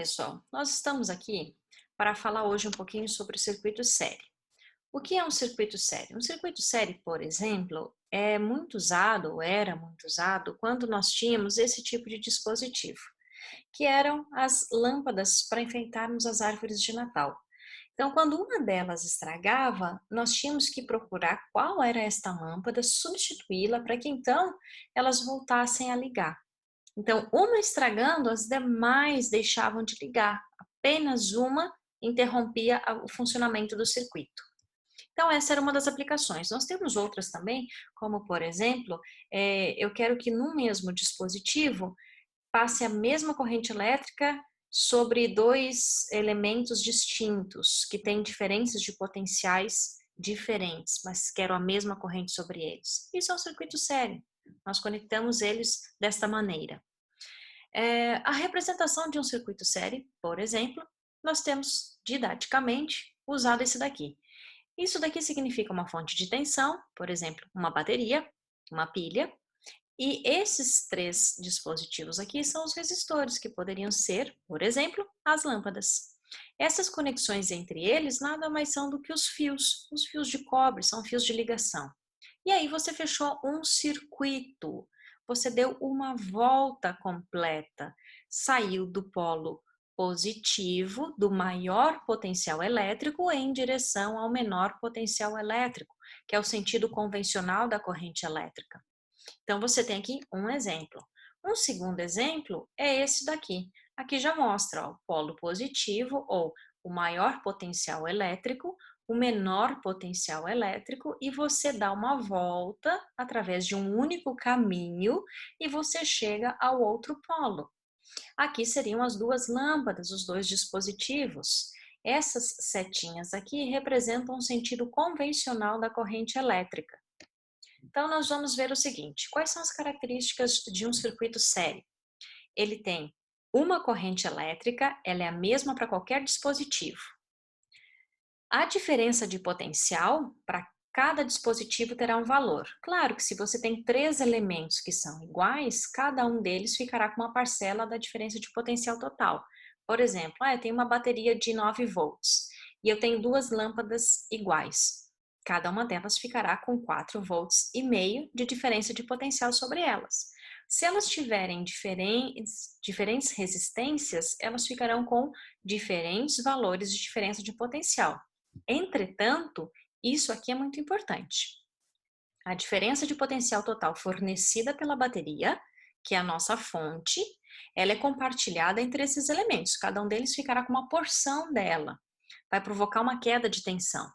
pessoal, nós estamos aqui para falar hoje um pouquinho sobre o circuito série. O que é um circuito série? Um circuito série, por exemplo, é muito usado, ou era muito usado, quando nós tínhamos esse tipo de dispositivo, que eram as lâmpadas para enfeitarmos as árvores de Natal. Então, quando uma delas estragava, nós tínhamos que procurar qual era esta lâmpada, substituí-la para que então elas voltassem a ligar. Então, uma estragando, as demais deixavam de ligar. Apenas uma interrompia o funcionamento do circuito. Então, essa era uma das aplicações. Nós temos outras também, como por exemplo, eu quero que num mesmo dispositivo passe a mesma corrente elétrica sobre dois elementos distintos, que têm diferenças de potenciais diferentes, mas quero a mesma corrente sobre eles. Isso é um circuito série. Nós conectamos eles desta maneira. A representação de um circuito série, por exemplo, nós temos didaticamente usado esse daqui. Isso daqui significa uma fonte de tensão, por exemplo, uma bateria, uma pilha, e esses três dispositivos aqui são os resistores, que poderiam ser, por exemplo, as lâmpadas. Essas conexões entre eles nada mais são do que os fios de cobre, são fios de ligação. E aí você fechou um circuito, você deu uma volta completa, saiu do polo positivo, do maior potencial elétrico, em direção ao menor potencial elétrico, que é o sentido convencional da corrente elétrica. Então, você tem aqui um exemplo. Um segundo exemplo é esse daqui. Aqui já mostra ó, o polo positivo, ou o maior potencial elétrico, o menor potencial elétrico, e você dá uma volta através de um único caminho e você chega ao outro polo. Aqui seriam as duas lâmpadas, os dois dispositivos. Essas setinhas aqui representam o sentido convencional da corrente elétrica. Então, nós vamos ver o seguinte: quais são as características de um circuito série? Ele tem uma corrente elétrica, ela é a mesma para qualquer dispositivo. A diferença de potencial para cada dispositivo terá um valor. Claro que se você tem três elementos que são iguais, cada um deles ficará com uma parcela da diferença de potencial total. Por exemplo, eu tenho uma bateria de 9 volts e eu tenho duas lâmpadas iguais. Cada uma delas ficará com 4 volts e meio de diferença de potencial sobre elas. Se elas tiverem diferentes resistências, elas ficarão com diferentes valores de diferença de potencial. Entretanto, isso aqui é muito importante. A diferença de potencial total fornecida pela bateria, que é a nossa fonte, ela é compartilhada entre esses elementos. Cada um deles ficará com uma porção dela. Vai provocar uma queda de tensão.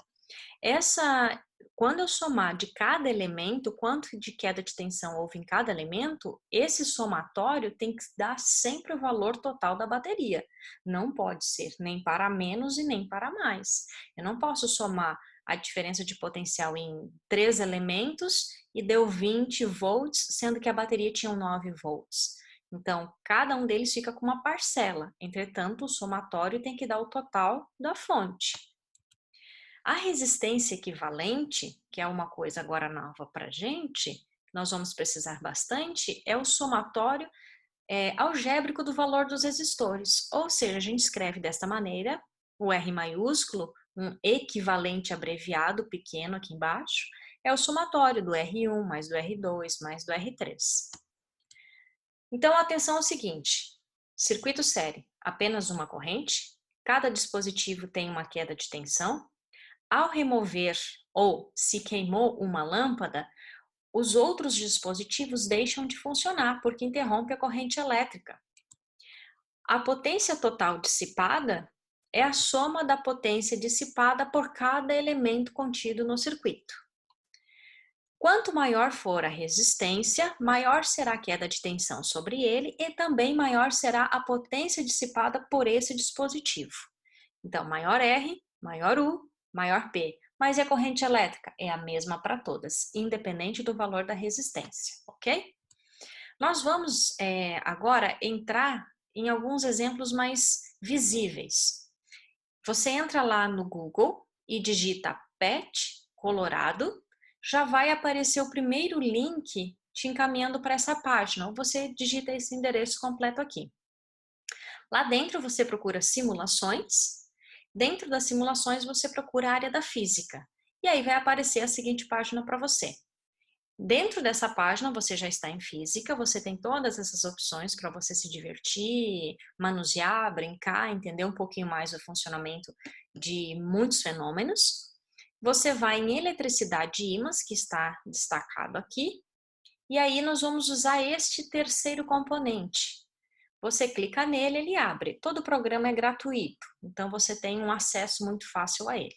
Quando eu somar de cada elemento, quanto de queda de tensão houve em cada elemento, esse somatório tem que dar sempre o valor total da bateria. Não pode ser nem para menos e nem para mais. Eu não posso somar a diferença de potencial em 3 elementos e deu 20 volts, sendo que a bateria tinha 9 volts. Então, cada um deles fica com uma parcela. Entretanto, o somatório tem que dar o total da fonte. A resistência equivalente, que é uma coisa agora nova para a gente, nós vamos precisar bastante, é o somatório algébrico do valor dos resistores. Ou seja, a gente escreve desta maneira, o R maiúsculo, um equivalente abreviado pequeno aqui embaixo, é o somatório do R1 mais do R2 mais do R3. Então, atenção ao seguinte: circuito série, apenas uma corrente, cada dispositivo tem uma queda de tensão. Ao remover ou se queimou uma lâmpada, os outros dispositivos deixam de funcionar porque interrompe a corrente elétrica. A potência total dissipada é a soma da potência dissipada por cada elemento contido no circuito. Quanto maior for a resistência, maior será a queda de tensão sobre ele e também maior será a potência dissipada por esse dispositivo. Então, maior R, maior U, maior P. Mas a corrente elétrica é a mesma para todas, independente do valor da resistência, ok? Nós vamos agora entrar em alguns exemplos mais visíveis. Você entra lá no Google e digita PET Colorado, já vai aparecer o primeiro link te encaminhando para essa página, ou você digita esse endereço completo aqui. Lá dentro você procura simulações, dentro das simulações você procura a área da física. E aí vai aparecer a seguinte página para você. Dentro dessa página você já está em física, você tem todas essas opções para você se divertir, manusear, brincar, entender um pouquinho mais o funcionamento de muitos fenômenos. Você vai em eletricidade e ímãs, que está destacado aqui, e aí nós vamos usar este terceiro componente. Você clica nele, ele abre. Todo o programa é gratuito, então você tem um acesso muito fácil a ele.